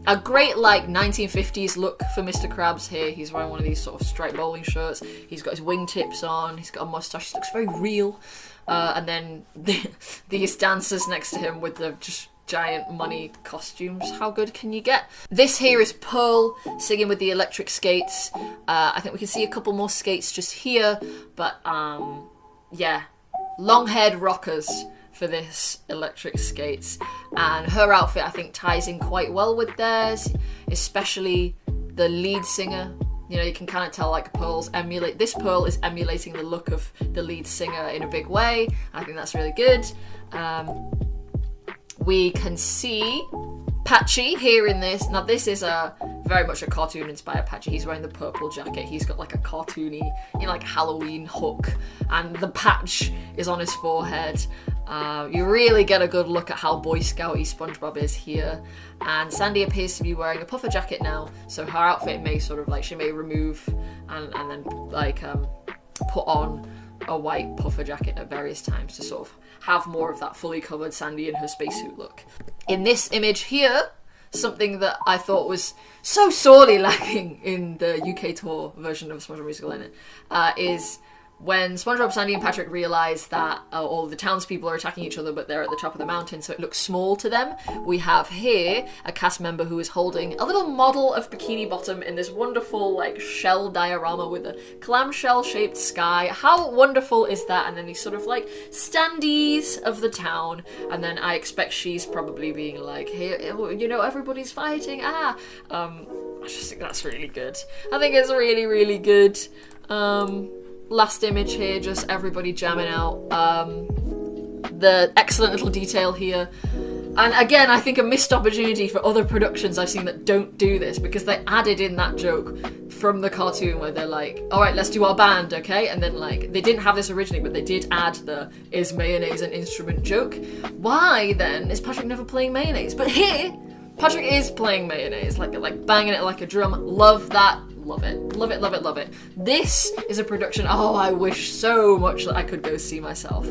A great like 1950s look for Mr. Krabs here. He's wearing one of these sort of striped bowling shirts. He's got his wingtips on. He's got a mustache. He looks very real. And then these dancers next to him with the just giant money costumes. How good can you get? This here is Pearl singing with the electric skates. I think we can see a couple more skates just here, but yeah, long-haired rockers for this electric skates. And her outfit I think ties in quite well with theirs, especially the lead singer. You know, you can kind of tell like Pearl is emulating the look of the lead singer in a big way. I think that's really good. We can see Patchy here in this. Now this is very much a cartoon inspired Patchy. He's wearing the purple jacket. He's got like a cartoony, you know, like Halloween hook, and the patch is on his forehead. You really get a good look at how Boy Scouty SpongeBob is here. And Sandy appears to be wearing a puffer jacket now, so her outfit may sort of like, she may remove and then like put on a white puffer jacket at various times to sort of have more of that fully covered Sandy in her spacesuit look. In this image here, something that I thought was so sorely lacking in the UK tour version of SpongeBob Musical in it, is when SpongeBob, Sandy and Patrick realise that all the townspeople are attacking each other, but they're at the top of the mountain, so it looks small to them. We have here a cast member who is holding a little model of Bikini Bottom in this wonderful like shell diorama with a clamshell shaped sky. How wonderful is that? And then these sort of like standees of the town, and then I expect she's probably being like, hey, you know, everybody's fighting, I just think that's really good. I think it's really, really good. Last image here, just everybody jamming out. The excellent little detail here. And again, I think a missed opportunity for other productions I've seen that don't do this, because they added in that joke from the cartoon where they're like, all right, let's do our band, okay? And then like, they didn't have this originally, but they did add the is mayonnaise an instrument joke. Why then is Patrick never playing mayonnaise? But here, Patrick is playing mayonnaise, like banging it like a drum. Love that. Love it. Love it, love it, love it. This is a production, oh, I wish so much that I could go see myself.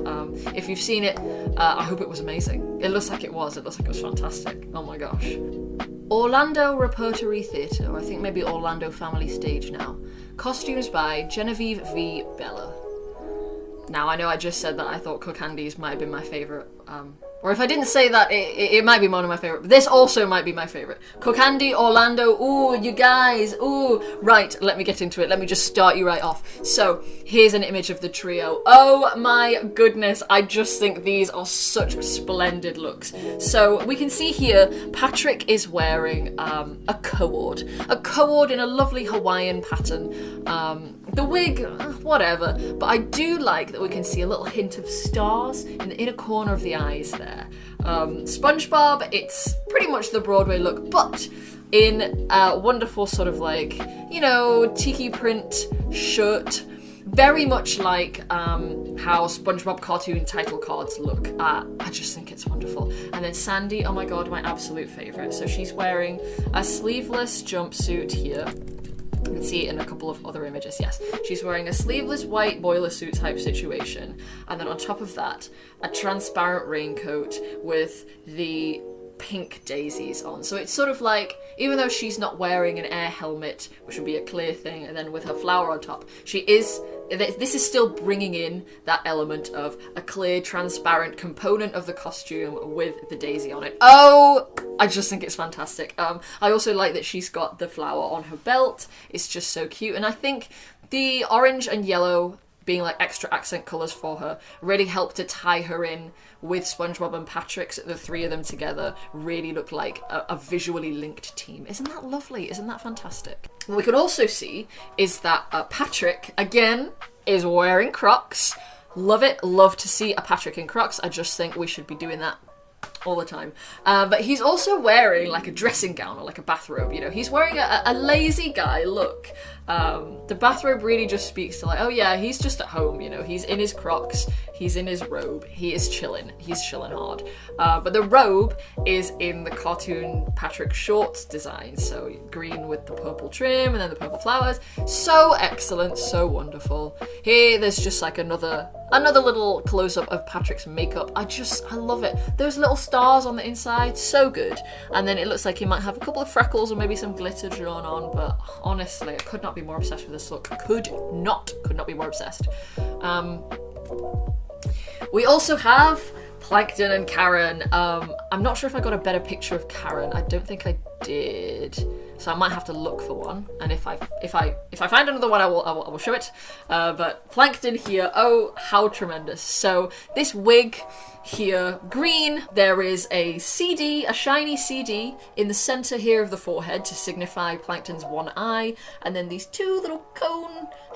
If you've seen it, I hope it was amazing. It looks like it was. It looks like it was fantastic. Oh my gosh. Orlando Repertory Theatre, or I think maybe Orlando Family Stage now. Costumes by Genevieve V Bella. Now, I know I just said that I thought Kokandys might have been my favourite, or if I didn't say that, it might be one of my favourite, but this also might be my favourite. Kokandy, Orlando, ooh, you guys, ooh. Right, let me get into it. Let me just start you right off. So, here's an image of the trio. Oh my goodness, I just think these are such splendid looks. So, we can see here, Patrick is wearing a coord. A coord in a lovely Hawaiian pattern. The wig, whatever, but I do like that we can see a little hint of stars in the inner corner of the eyes there. SpongeBob, it's pretty much the Broadway look, but in a wonderful sort of like, you know, tiki print shirt, very much like how SpongeBob cartoon title cards look. I just think it's wonderful. And then Sandy, oh my god, my absolute favourite. So she's wearing a sleeveless jumpsuit here. You can see it in a couple of other images, yes. She's wearing a sleeveless white boiler suit type situation, and then on top of that, a transparent raincoat with the pink daisies on. So it's sort of like, even though she's not wearing an air helmet, which would be a clear thing, and then with her flower on top, this is still bringing in that element of a clear, transparent component of the costume with the daisy on it. Oh, I just think it's fantastic. I also like that she's got the flower on her belt. It's just so cute. And I think the orange and yellow being like extra accent colours for her really helped to tie her in with SpongeBob and Patrick, so the three of them together really look like a visually linked team. Isn't that lovely? Isn't that fantastic? What we can also see is that Patrick, again, is wearing Crocs. Love it. Love to see a Patrick in Crocs. I just think we should be doing that all the time. But he's also wearing like a dressing gown or like a bathrobe, you know. He's wearing a lazy guy look. The bathrobe really just speaks to like, oh yeah, he's just at home, you know. He's in his Crocs, he's in his robe, he is chilling, he's chilling hard. But the robe is in the cartoon Patrick shorts design, so green with the purple trim and then the purple flowers. So excellent, so wonderful. Here there's just like another little close-up of Patrick's makeup. I love it. Those little stars on the inside, so good. And then it looks like he might have a couple of freckles or maybe some glitter drawn on, but honestly, I could not be more obsessed with this look. Could not be more obsessed. We also have Plankton and Karen. I'm not sure if I got a better picture of Karen. I don't think I did. So I might have to look for one, and if I find another one, I will show it. But Plankton here, oh, how tremendous! So this wig here, green. There is a CD, a shiny CD, in the center here of the forehead to signify Plankton's one eye, and then these two little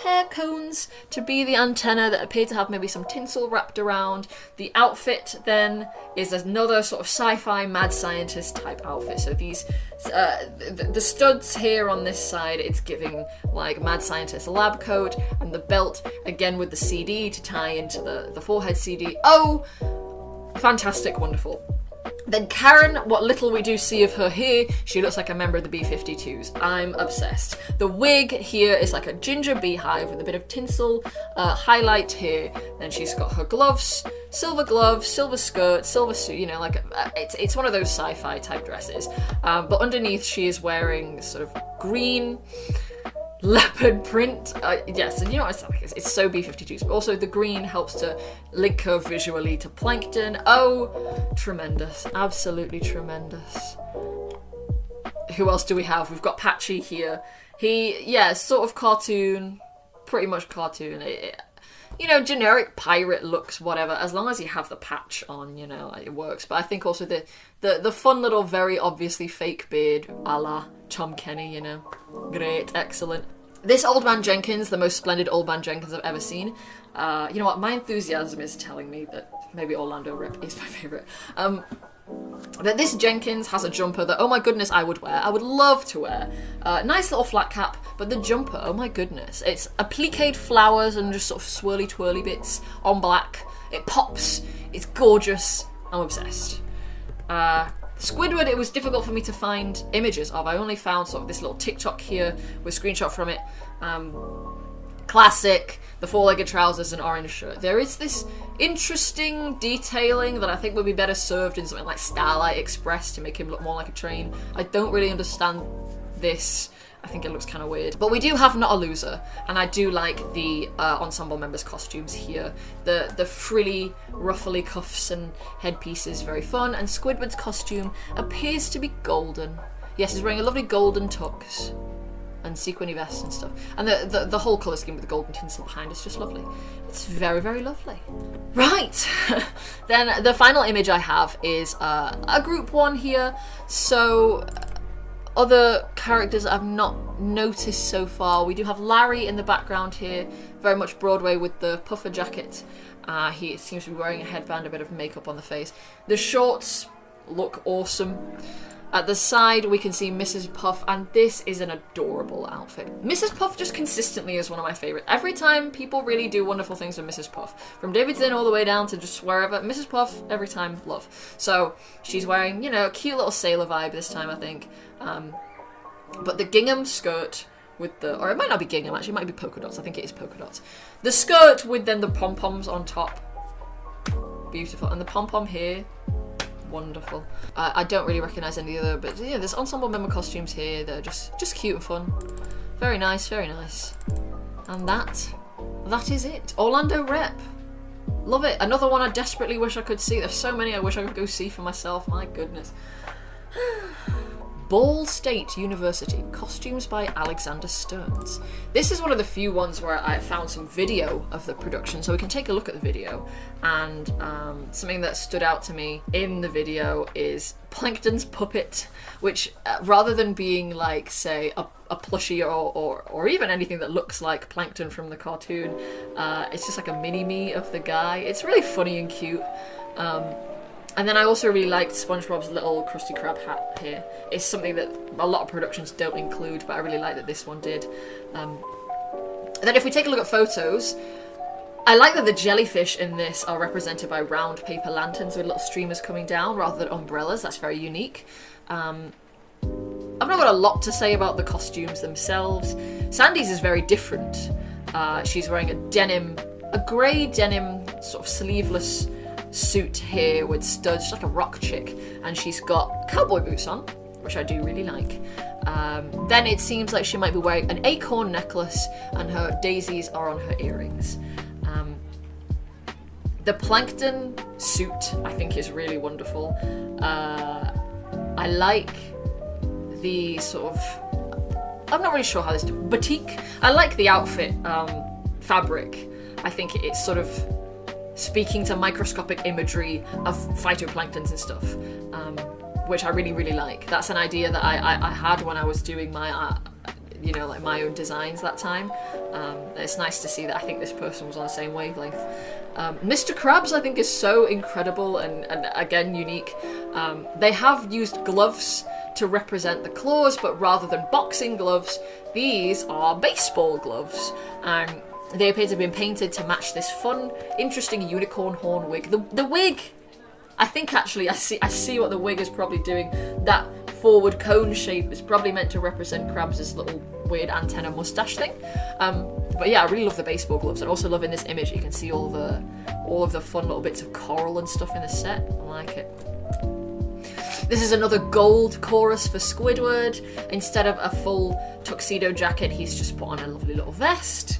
hair cones to be the antenna that appear to have maybe some tinsel wrapped around. The outfit then is another sort of sci-fi mad scientist type outfit. So these the studs here on this side, it's giving like mad scientist lab coat, and the belt again with the CD to tie into the forehead CD. Oh, fantastic, wonderful. Then Karen, what little we do see of her here, she looks like a member of the B-52s. I'm obsessed. The wig here is like a ginger beehive with a bit of tinsel highlight here. Then she's got her gloves, silver skirt, silver suit, you know, like it's one of those sci-fi type dresses. But underneath she is wearing sort of green leopard print. Yes, and you know what it's like, it's so B-52s, but also the green helps to link her visually to Plankton. Oh, tremendous, absolutely tremendous. Who else do we have? We've got Patchy here. Sort of cartoon, pretty much cartoon. You know, generic pirate looks, whatever, as long as you have the patch on, you know, it works. But I think also the fun little, very obviously fake beard, a la Tom Kenny, you know. Great, excellent. This Old Man Jenkins, the most splendid Old Man Jenkins I've ever seen. You know what, my enthusiasm is telling me that maybe Orlando Rip is my favourite. But this Jenkins has a jumper that, oh my goodness, I would wear. I would love to wear. Nice little flat cap, but the jumper, oh my goodness. It's appliqued flowers and just sort of swirly twirly bits on black. It pops. It's gorgeous. I'm obsessed. Squidward, it was difficult for me to find images of. I only found sort of this little TikTok here with a screenshot from it. Classic, the four-legged trousers and orange shirt. There is this interesting detailing that I think would be better served in something like Starlight Express to make him look more like a train. I don't really understand this. I think it looks kind of weird. But we do have Not a Loser, and I do like the ensemble members' costumes here. The frilly, ruffly cuffs and headpiece is very fun, and Squidward's costume appears to be golden. Yes, he's wearing a lovely golden tux and sequiny vest and stuff. And the whole colour scheme with the golden tinsel behind is just lovely. It's very, very lovely. Right, then the final image I have is a group one here. So other characters I've not noticed so far. We do have Larry in the background here, very much Broadway with the puffer jacket. He seems to be wearing a headband, a bit of makeup on the face. The shorts look awesome. At the side, we can see Mrs. Puff, and this is an adorable outfit. Mrs. Puff just consistently is one of my favourites. Every time people really do wonderful things with Mrs. Puff, from David's Inn all the way down to just wherever, Mrs. Puff, every time, love. So, she's wearing, you know, a cute little sailor vibe this time, I think. But the gingham skirt with the, or it might not be gingham actually, it might be polka dots, I think it is polka dots. The skirt with then the pom-poms on top, beautiful. And the pom-pom here, wonderful. I don't really recognise any other, but yeah, there's ensemble member costumes here that are just cute and fun. Very nice, very nice. And that is it. Orlando Rep. Love it. Another one I desperately wish I could see. There's so many I wish I could go see for myself. My goodness. Ball State University, costumes by Alexander Stearns. This is one of the few ones where I found some video of the production, so we can take a look at the video. And something that stood out to me in the video is Plankton's puppet, which rather than being like, say, a plushie or even anything that looks like Plankton from the cartoon, it's just like a mini-me of the guy. It's really funny and cute. And then I also really liked SpongeBob's little Krusty Krab hat here. It's something that a lot of productions don't include, but I really like that this one did. And then if we take a look at photos, I like that the jellyfish in this are represented by round paper lanterns with little streamers coming down rather than umbrellas. That's very unique. I've not got a lot to say about the costumes themselves. Sandy's is very different. She's wearing a grey denim sort of sleeveless suit here with studs, she's like a rock chick, and she's got cowboy boots on, which I do really like. Then it seems like she might be wearing an acorn necklace and her daisies are on her earrings. The Plankton suit I think is really wonderful. I like the sort of, I'm not really sure how this do, batik. I like the outfit fabric. I think it's sort of speaking to microscopic imagery of phytoplanktons and stuff, which I really, really like. That's an idea that I had when I was doing my, you know, like my own designs that time. It's nice to see that I think this person was on the same wavelength. Mr. Krabs I think is so incredible and again unique. They have used gloves to represent the claws, but rather than boxing gloves, these are baseball gloves. And they appear to have been painted to match this fun, interesting unicorn horn wig. The wig, I think actually, I see what the wig is probably doing. That forward cone shape is probably meant to represent Krabs' little weird antenna mustache thing. But yeah, I really love the baseball gloves, and also love in this image you can see all of the fun little bits of coral and stuff in the set. I like it. This is another gold chorus for Squidward. Instead of a full tuxedo jacket, he's just put on a lovely little vest.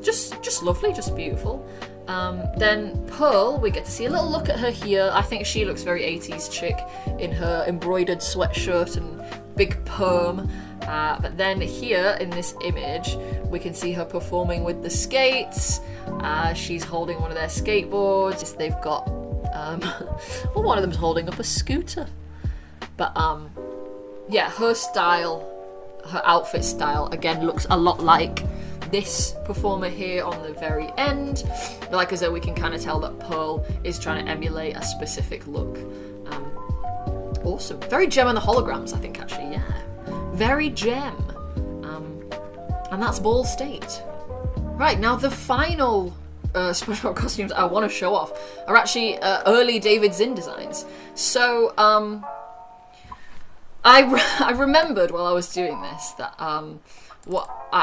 Just lovely, just beautiful. Then Pearl, we get to see a little look at her here. I think she looks very 80s chick in her embroidered sweatshirt and big perm. But then here in this image, we can see her performing with the skates. She's holding one of their skateboards. They've got, well, one of them's holding up a scooter. But yeah, her style, her outfit style again looks a lot like this performer here on the very end, like as though we can kind of tell that Pearl is trying to emulate a specific look. Awesome. Very Gem and the Holograms, I think, actually, yeah. Very Gem. And that's Ball State. Right, now the final SpongeBob costumes I want to show off are actually early David Zinn designs. So, I remembered while I was doing this that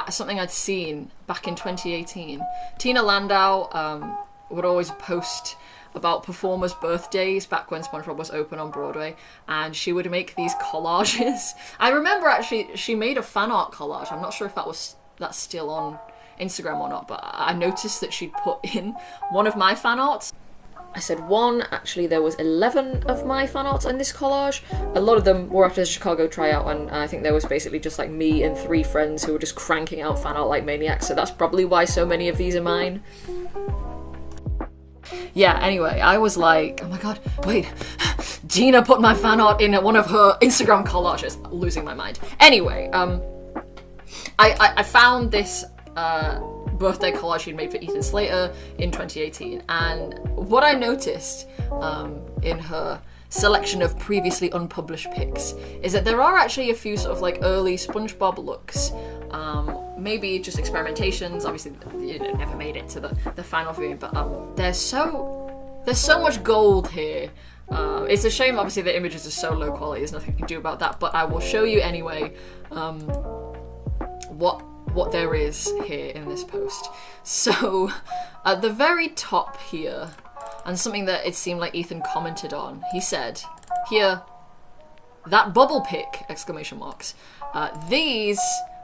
something I'd seen back in 2018. Tina Landau would always post about performers' birthdays back when SpongeBob was open on Broadway, and she would make these collages. I remember actually she made a fan art collage. I'm not sure if that's still on Instagram or not, but I noticed that she'd put in one of my fan arts. I said one, actually there was 11 of my fan arts in this collage. A lot of them were after the Chicago tryout, and I think there was basically just like me and 3 friends who were just cranking out fan art like maniacs, so that's probably why so many of these are mine. Yeah, anyway, I was like, oh my god, wait, Gina put my fan art in one of her Instagram collages. Losing my mind. Anyway, I found this birthday collage she'd made for Ethan Slater in 2018, and what I noticed in her selection of previously unpublished pics is that there are actually a few sort of like early SpongeBob looks, maybe just experimentations. Obviously, never made it to the final viewing, but there's so much gold here. It's a shame, obviously, the images are so low quality. There's nothing you can do about that, but I will show you anyway what there is here in this post. So, at the very top here, and something that it seemed like Ethan commented on, he said, here, that bubble pick, exclamation marks. These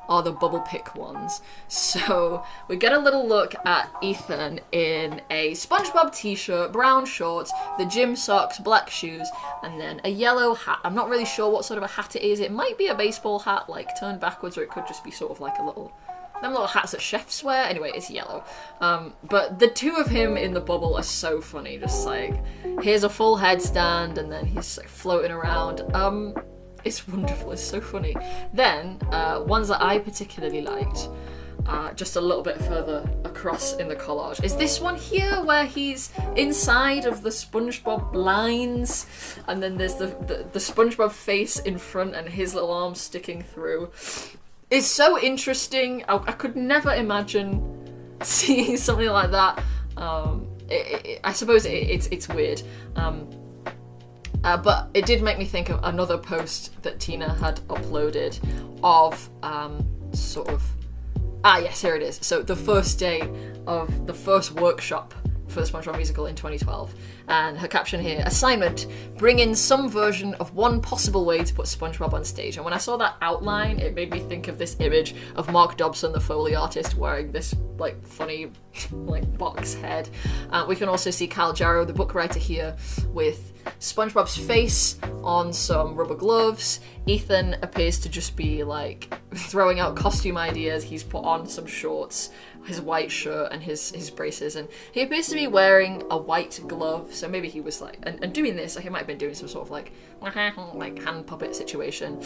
are the bubble pick ones. So we get a little look at Ethan in a SpongeBob t-shirt, brown shorts, the gym socks, black shoes, and then a yellow hat. I'm not really sure what sort of a hat it is. It might be a baseball hat, like turned backwards, or it could just be sort of like them little hats that chefs wear. Anyway, it's yellow. But the two of him in the bubble are so funny. Just like, here's a full headstand, and then he's like floating around. It's wonderful, it's so funny. Then, ones that I particularly liked, just a little bit further across in the collage, is this one here where he's inside of the SpongeBob lines, and then there's the SpongeBob face in front and his little arm sticking through. It's so interesting. I could never imagine seeing something like that. I suppose it's weird. But it did make me think of another post that Tina had uploaded of yes, here it is. So the first day of the first workshop for the SpongeBob musical in 2012, and her caption here: assignment, bring in some version of one possible way to put SpongeBob on stage. And when I saw that outline, it made me think of this image of Mark Dobson, the Foley artist, wearing this like funny like box head. We can also see Kyle Jarrow, the book writer, here with SpongeBob's face on some rubber gloves. Ethan appears to just be like throwing out costume ideas. He's put on some shorts, his white shirt, and his braces, and he appears to be wearing a white glove. So maybe he was like and doing this, like he might have been doing some sort of like hand puppet situation.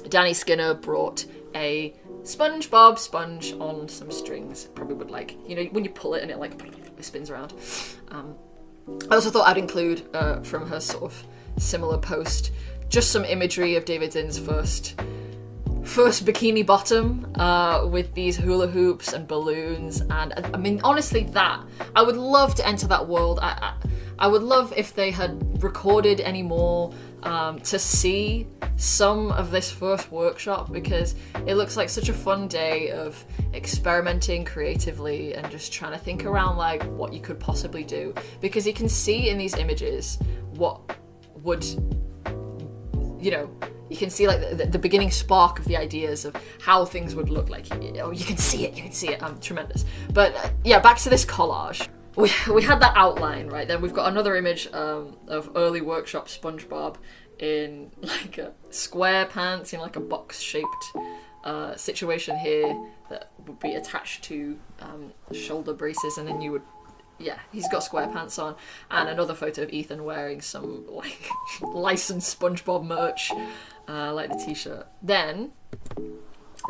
Danny Skinner brought a SpongeBob sponge on some strings. Probably would like, when you pull it and it spins around. I also thought I'd include from her sort of similar post just some imagery of David Zinn's first bikini bottom with these hula hoops and balloons, and I mean honestly that I would love to enter that world. I would love if they had recorded any more to see some of this first workshop, because it looks like such a fun day of experimenting creatively and just trying to think around like what you could possibly do, because you can see in these images what would, you can see like the beginning spark of the ideas of how things would look like. You can see it, tremendous. But yeah, back to this collage. We had that outline, right? Then we've got another image of early workshop SpongeBob in like a square pants, in like a box-shaped situation here that would be attached to shoulder braces, and then you would, he's got square pants on, and another photo of Ethan wearing some like licensed SpongeBob merch, like the t-shirt. Then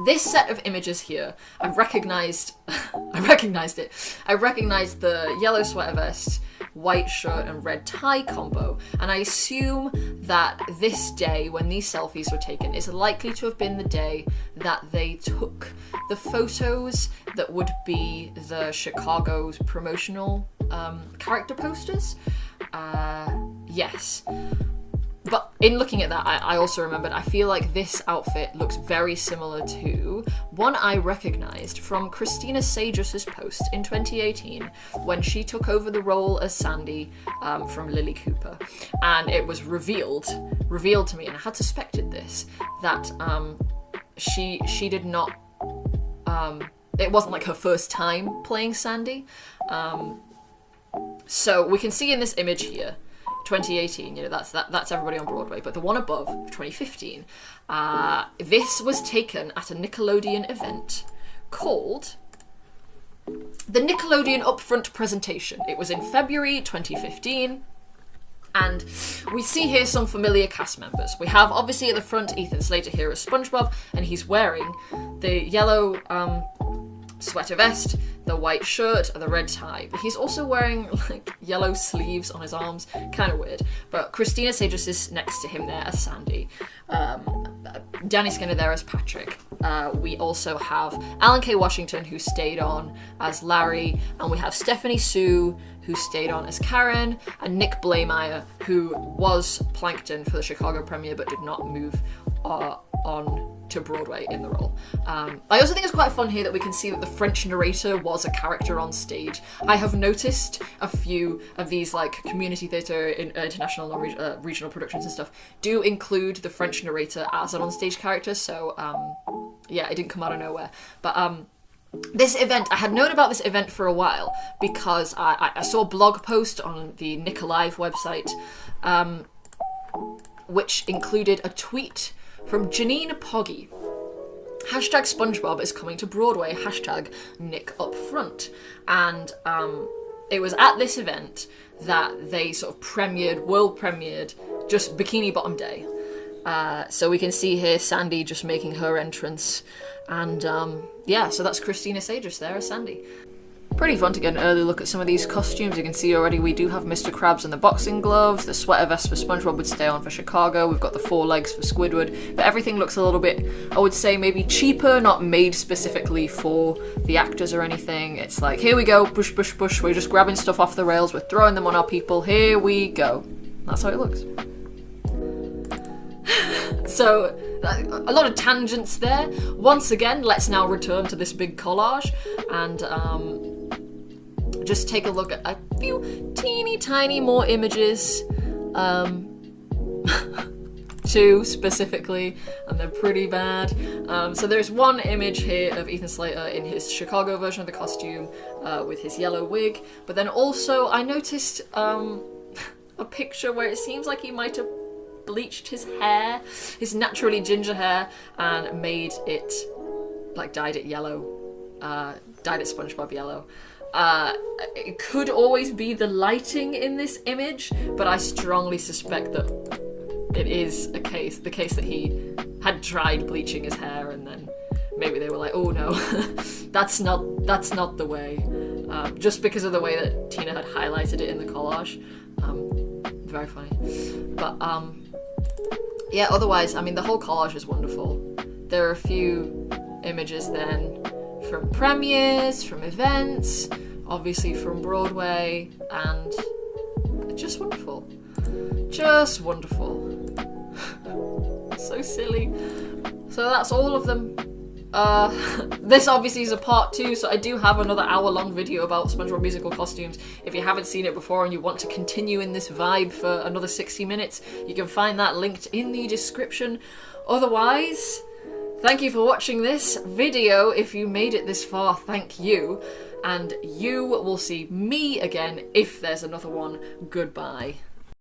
This set of images here, I recognized it. I recognized the yellow sweater vest, white shirt and red tie combo, and I assume that this day when these selfies were taken is likely to have been the day that they took the photos that would be the Chicago's promotional character posters. Yes. But in looking at that, I also remembered, I feel like this outfit looks very similar to one I recognised from Christina Sagers' post in 2018 when she took over the role as Sandy from Lily Cooper. And it was revealed to me, and I had suspected this, that she did not, it wasn't like her first time playing Sandy. So we can see in this image here, 2018, you know, that's everybody on Broadway, but the one above, 2015, this was taken at a Nickelodeon event called the Nickelodeon Upfront Presentation. It was in February 2015, and we see here some familiar cast members. We have, obviously at the front, Ethan Slater here as SpongeBob, and he's wearing the yellow sweater vest, the white shirt, and the red tie. But he's also wearing like yellow sleeves on his arms, kind of weird. But Christina Sagers is next to him there as Sandy. Danny Skinner there as Patrick. We also have Alan K. Washington, who stayed on as Larry, and we have Stephanie Sue, who stayed on as Karen, and Nick Blameyer, who was Plankton for the Chicago premiere but did not move on to Broadway in the role. I also think it's quite fun here that we can see that the French narrator was a character on stage. I have noticed a few of these like community theatre, international and regional productions and stuff do include the French narrator as an on-stage character, so yeah, it didn't come out of nowhere. But this event, I had known about this event for a while because I saw a blog post on the Nick Alive website which included a tweet from Janine Poggy. Hashtag SpongeBob is coming to Broadway, hashtag Nick up front. And it was at this event that they sort of world premiered, just Bikini Bottom Day. So we can see here Sandy just making her entrance. And yeah, so that's Christina Sagers there as Sandy. Pretty fun to get an early look at some of these costumes. You can see already we do have Mr. Krabs and the boxing gloves, the sweater vest for SpongeBob would stay on for Chicago, we've got the 4 legs for Squidward, but everything looks a little bit, I would say, maybe cheaper, not made specifically for the actors or anything. It's like, here we go, push, push, push, we're just grabbing stuff off the rails, we're throwing them on our people, here we go. That's how it looks. So, a lot of tangents there. Once again, let's now return to this big collage, and just take a look at a few teeny tiny more images, 2 specifically, and they're pretty bad. So there's one image here of Ethan Slater in his Chicago version of the costume with his yellow wig, but then also I noticed a picture where it seems like he might have bleached his hair, his naturally ginger hair, and made it, like, dyed it yellow, dyed it SpongeBob yellow. It could always be the lighting in this image, but I strongly suspect that it is the case that he had tried bleaching his hair and then maybe they were like, oh no, that's not the way, just because of the way that Tina had highlighted it in the collage. Very funny. But yeah, otherwise, I mean, the whole collage is wonderful. There are a few images then from premieres, from events, obviously from Broadway, and just wonderful. Just wonderful. So silly. So that's all of them. This obviously is a part 2, so I do have another hour-long video about SpongeBob musical costumes. If you haven't seen it before and you want to continue in this vibe for another 60 minutes, you can find that linked in the description. Otherwise, thank you for watching this video. If you made it this far, thank you. And you will see me again if there's another one. Goodbye.